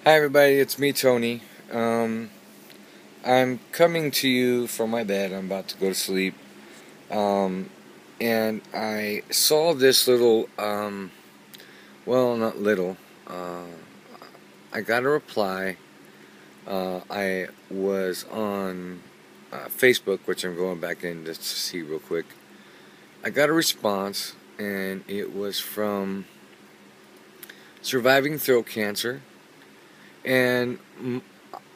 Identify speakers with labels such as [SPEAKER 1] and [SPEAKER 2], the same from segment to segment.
[SPEAKER 1] Hi everybody, it's me Tony. I'm coming to you from my bed. I'm about to go to sleep. Um, and I saw this little, well, not little. Uh, I got a reply. I was on Facebook, which I'm going back in just to see real quick. I got a response, and it was from Surviving Throat Cancer. And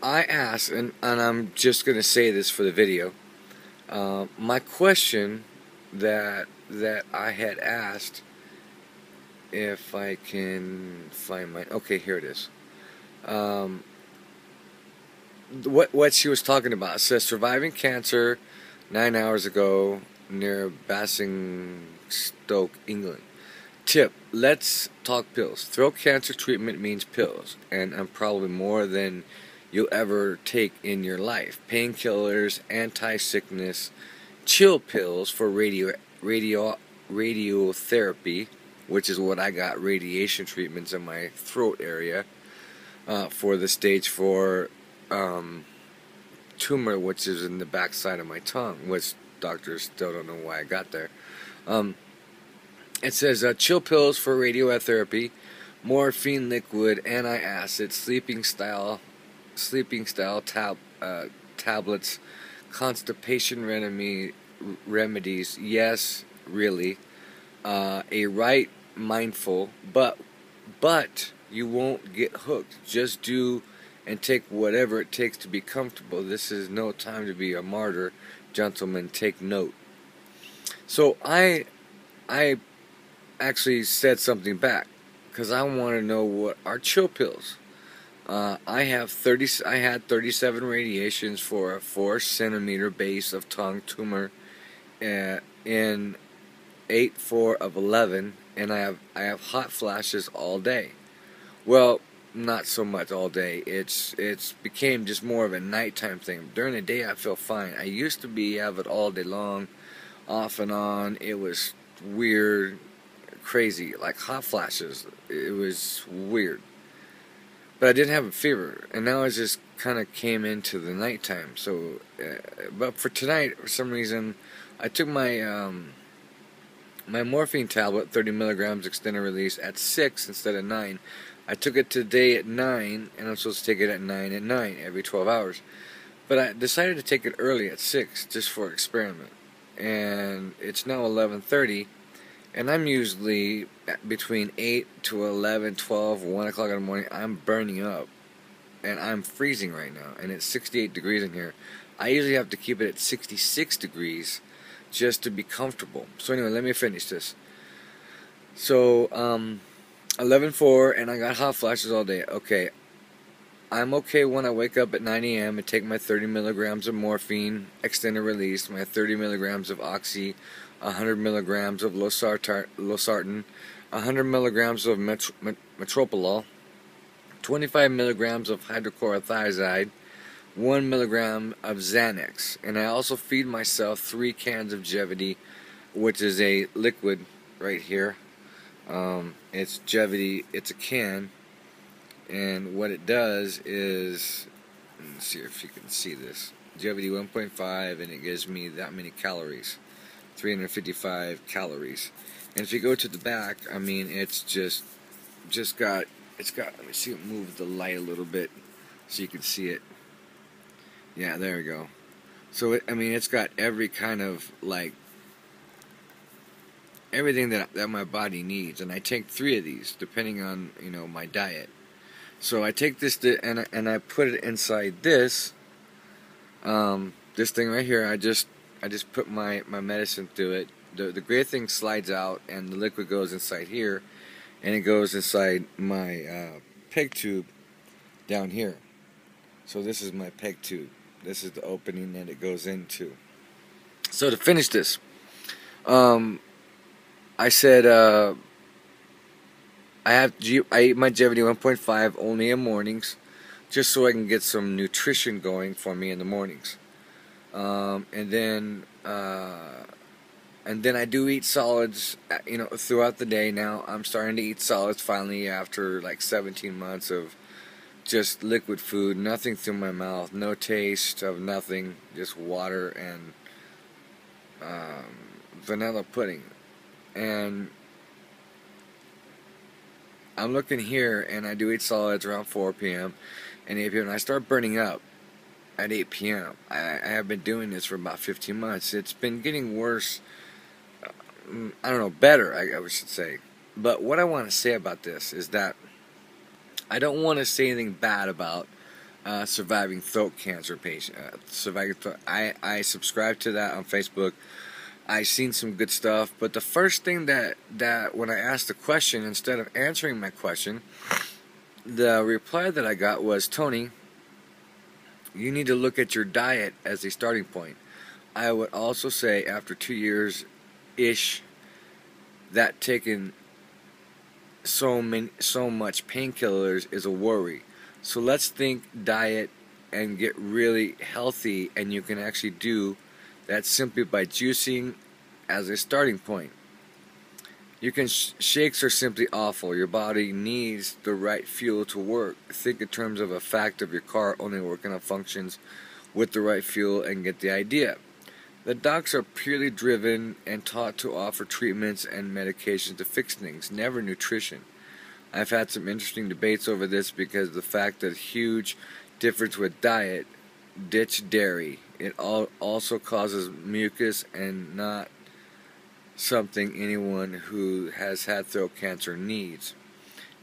[SPEAKER 1] I asked, and I'm just going to say this for the video. My question that I had asked, if I can find my, okay, here it is. What she was talking about, it says surviving cancer 9 hours ago near Basingstoke, England. Tip: let's talk pills. Throat cancer treatment means pills, and probably more than you'll ever take in your life. Painkillers, anti-sickness, chill pills for radiotherapy, which is what I got, radiation treatments in my throat area for the stage 4 tumor, which is in the back side of my tongue, which doctors still don't know why I got there. It says chill pills for radiotherapy, morphine liquid, antacid, sleeping style tablets, constipation remedies. Yes, really. A right mindful, but you won't get hooked. Just do and take whatever it takes to be comfortable. This is no time to be a martyr, gentlemen. Take note. So I actually said something back because I want to know what are chill pills. I had 37 radiations for a 4 centimeter base of tongue tumor in 8/4 of 11, and I have hot flashes all day. Well, not so much all day. It's became just more of a nighttime thing. During the day I feel fine. I used to have it all day long, off and on. It was weird, crazy, like hot flashes. It was weird. But I didn't have a fever, and now it just kind of came into the nighttime. So, but for tonight, for some reason, I took my morphine tablet, 30 milligrams extended release, at 6 instead of 9. I took it today at 9, and I'm supposed to take it at 9 every 12 hours. But I decided to take it early at 6 just for experiment. And it's now 11:30. And I'm usually between 8 to 11, 12, 1 o'clock in the morning. I'm burning up. And I'm freezing right now. And it's 68 degrees in here. I usually have to keep it at 66 degrees just to be comfortable. So anyway, let me finish this. So, 11:04, and I got hot flashes all day. Okay. I'm okay when I wake up at 9 a.m. and take my 30 milligrams of morphine, extended release, my 30 milligrams of oxy, 100 milligrams of losartan, 100 milligrams of metropolol, 25 milligrams of hydrochlorothiazide, 1 milligram of Xanax. And I also feed myself 3 cans of Jevity, which is a liquid right here. It's Jevity, it's a can. And what it does is, let's see if you can see this, Jevity 1.5, and it gives me that many calories, 355 calories. And if you go to the back, I mean, it's got, let me see it, move the light a little bit so you can see it. Yeah, there we go. So, it's got every kind of, like, everything that my body needs. And I take 3 of these, depending on, my diet. So I take this and I put it inside this thing right here. I just put my medicine through it. The gray thing slides out, and the liquid goes inside here, and it goes inside my peg tube down here. So this is my peg tube. This is the opening that it goes into. So to finish this, I said I eat my Jevity 1.5 only in mornings, just so I can get some nutrition going for me in the mornings. And then I do eat solids, throughout the day. Now I'm starting to eat solids finally after like 17 months of just liquid food, nothing through my mouth, no taste of nothing, just water and vanilla pudding. And I'm looking here, and I do eat solids around 4 p.m. and 8 p.m. and I start burning up at 8 p.m. I have been doing this for about 15 months. It's been getting worse. I don't know, better, I should say. But what I want to say about this is that I don't want to say anything bad about surviving throat cancer patient. I subscribe to that on Facebook. I've seen some good stuff, but the first thing that when I asked the question, instead of answering my question, the reply that I got was, Tony, you need to look at your diet as a starting point. I would also say after 2 years-ish, that taking so much painkillers is a worry. So let's think diet and get really healthy, and you can actually do that simply by juicing as a starting point. Shakes are simply awful. Your body needs the right fuel to work. Think in terms of a fact of your car only working on functions with the right fuel, and get the idea. The docs are purely driven and taught to offer treatments and medications to fix things, never nutrition. I've had some interesting debates over this because of the fact that huge difference with diet, ditch dairy. It also causes mucus, and not something anyone who has had throat cancer needs.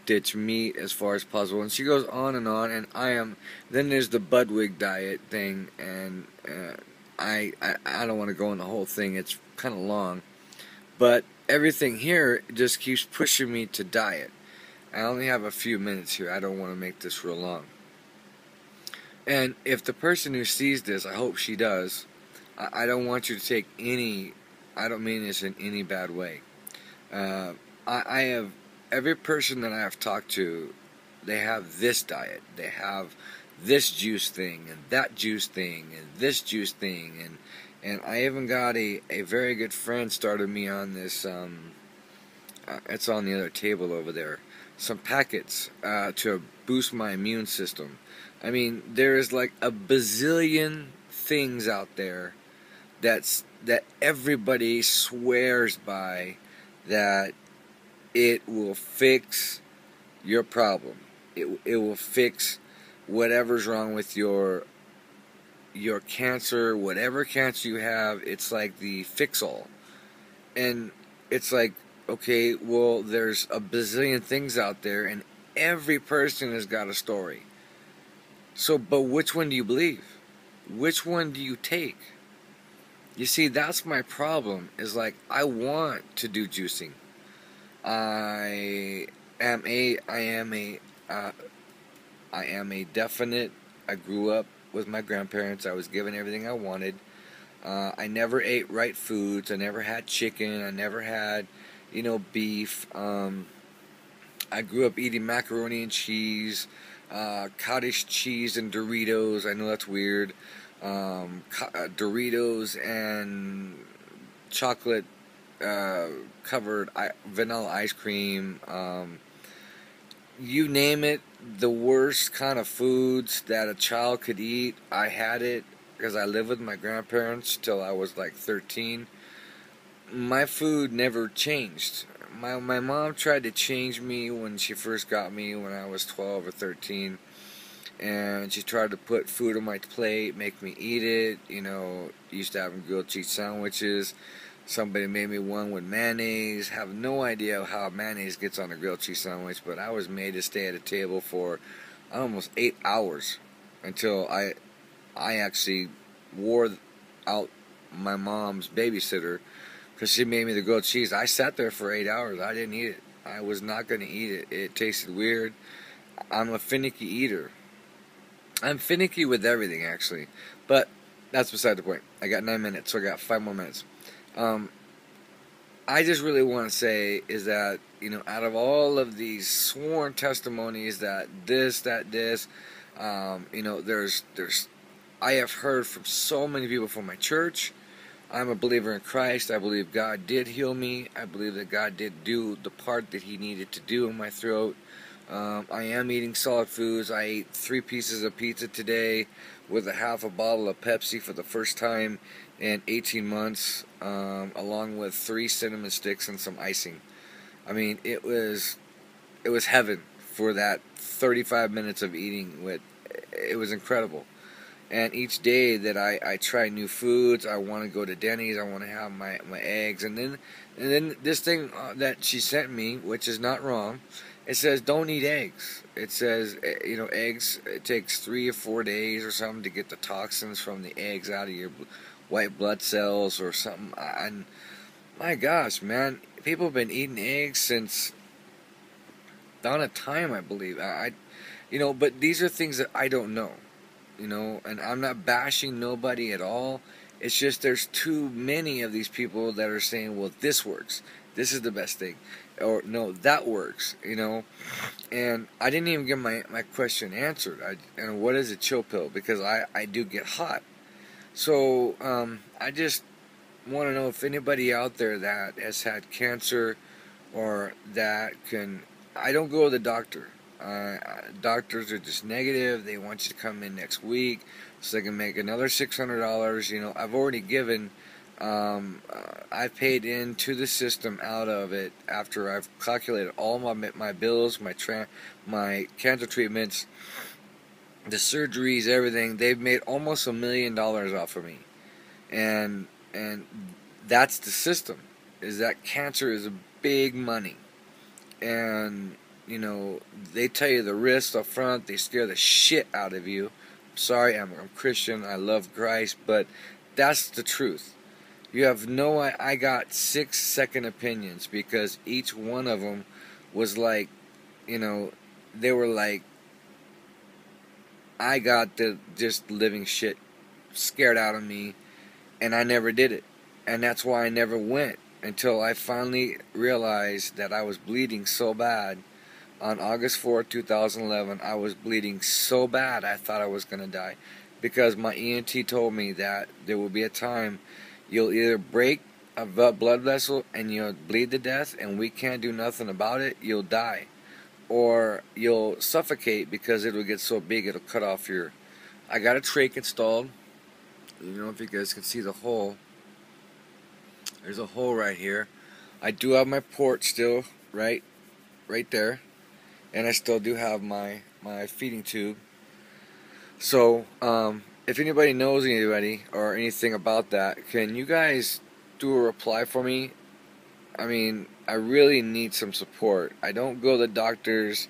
[SPEAKER 1] Ditch meat as far as possible. And she goes on, and then there's the Budwig diet thing, and I don't want to go on the whole thing, it's kind of long, but everything here just keeps pushing me to diet. I only have a few minutes here, I don't want to make this real long. And if the person who sees this, I hope she does, I don't want you to take any, I don't mean this in any bad way. I have, every person that I have talked to, they have this diet, they have this juice thing, and that juice thing, and this juice thing, and I even got a very good friend started me on this, it's on the other table over there, some packets to boost my immune system. I mean, there is like a bazillion things out there that everybody swears by, that it will fix your problem. It will fix whatever's wrong with your cancer, whatever cancer you have. It's like the fix-all. And it's like, okay, well, there's a bazillion things out there, and every person has got a story. So, but which one do you believe? Which one do you take? You see, that's my problem, is like, I want to do juicing. I am a definite, I grew up with my grandparents, I was given everything I wanted. I never ate right foods, I never had chicken, I never had, beef. I grew up eating macaroni and cheese, cottage cheese and Doritos. I know that's weird. Doritos and chocolate covered vanilla ice cream. You name it, the worst kind of foods that a child could eat, I had it, because I lived with my grandparents till I was like 13. My food never changed. My mom tried to change me when she first got me when I was 12 or 13, and she tried to put food on my plate, make me eat it. Used to have grilled cheese sandwiches. Somebody made me one with mayonnaise. Have no idea how mayonnaise gets on a grilled cheese sandwich, but I was made to stay at a table for almost 8 hours until I actually wore out my mom's babysitter, because she made me the grilled cheese. I sat there for 8 hours. I didn't eat it. I was not going to eat it. It tasted weird. I'm a finicky eater. I'm finicky with everything, actually. But that's beside the point. I got 9 minutes, so I got 5 more minutes. I just really want to say is that, out of all of these sworn testimonies that this, I have heard from so many people from my church. I'm a believer in Christ. I believe God did heal me. I believe that God did do the part that He needed to do in my throat. I am eating solid foods. I ate 3 pieces of pizza today with a half a bottle of Pepsi for the first time in 18 months, along with 3 cinnamon sticks and some icing. I mean, it was heaven for that 35 minutes of eating. It was incredible. And each day that I try new foods, I want to go to Denny's, I want to have my eggs, and then this thing that she sent me, which is not wrong, it says don't eat eggs. It says, eggs, it takes 3 or 4 days or something to get the toxins from the eggs out of your white blood cells or something. And my gosh, man, people have been eating eggs since dawn of time, I believe. But these are things that I don't know. And I'm not bashing nobody at all. It's just there's too many of these people that are saying, well, this works. This is the best thing. Or, no, that works, And I didn't even get my question answered. And what is a chill pill? Because I do get hot. So, I just want to know if anybody out there that has had cancer or that can... I don't go to the doctor. Doctors are just negative. They want you to come in next week so they can make another $600. I've already given, I paid into the system out of it after I've calculated all my bills, my cancer treatments, the surgeries, everything. They've made almost $1 million off of me, and that's the system. Is that cancer is a big money, and they tell you the risks up front. They scare the shit out of you. Sorry, I'm Christian. I love Christ, but that's the truth. You have I got 6 second opinions because each one of them was like, they were like, I got the just living shit scared out of me, and I never did it. And that's why I never went until I finally realized that I was bleeding so bad. On August 4, 2011, I was bleeding so bad I thought I was going to die because my ENT told me that there will be a time you'll either break a blood vessel and you'll bleed to death and we can't do nothing about it, you'll die. Or you'll suffocate because it'll get so big it'll cut off your... I got a trach installed. I don't know if you guys can see the hole. There's a hole right here. I do have my port still right there. And I still do have my feeding tube. So, if anybody knows anybody or anything about that, can you guys do a reply for me? I mean, I really need some support. I don't go to the doctors.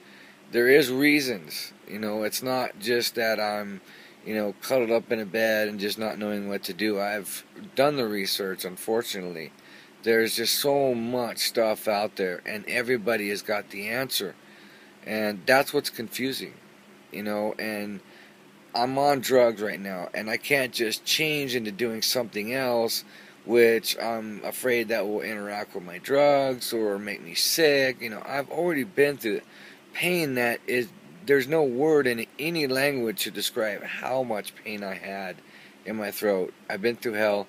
[SPEAKER 1] There is reasons. It's not just that I'm, cuddled up in a bed and just not knowing what to do. I've done the research, unfortunately. There's just so much stuff out there, and everybody has got the answer. And that's what's confusing, and I'm on drugs right now, and I can't just change into doing something else, which I'm afraid that will interact with my drugs or make me sick. I've already been through the pain that is, there's no word in any language to describe how much pain I had in my throat. I've been through hell.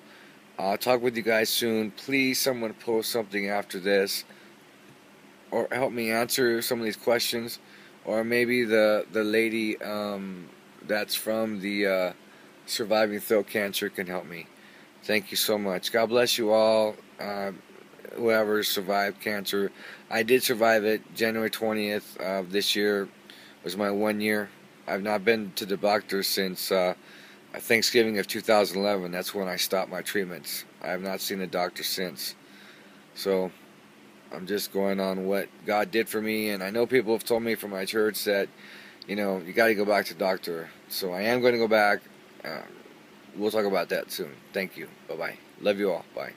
[SPEAKER 1] I'll talk with you guys soon. Please, someone post something after this, or help me answer some of these questions, or maybe the lady that's from the Surviving Throat Cancer can help me. Thank you so much. God bless you all. Whoever survived cancer. I did survive it. January 20th of this year was my 1 year. I've not been to the doctor since Thanksgiving of 2011. That's when I stopped my treatments. I have not seen a doctor since. So I'm just going on what God did for me, and I know people have told me from my church that, you got to go back to the doctor. So I am going to go back. We'll talk about that soon. Thank you. Bye-bye. Love you all. Bye.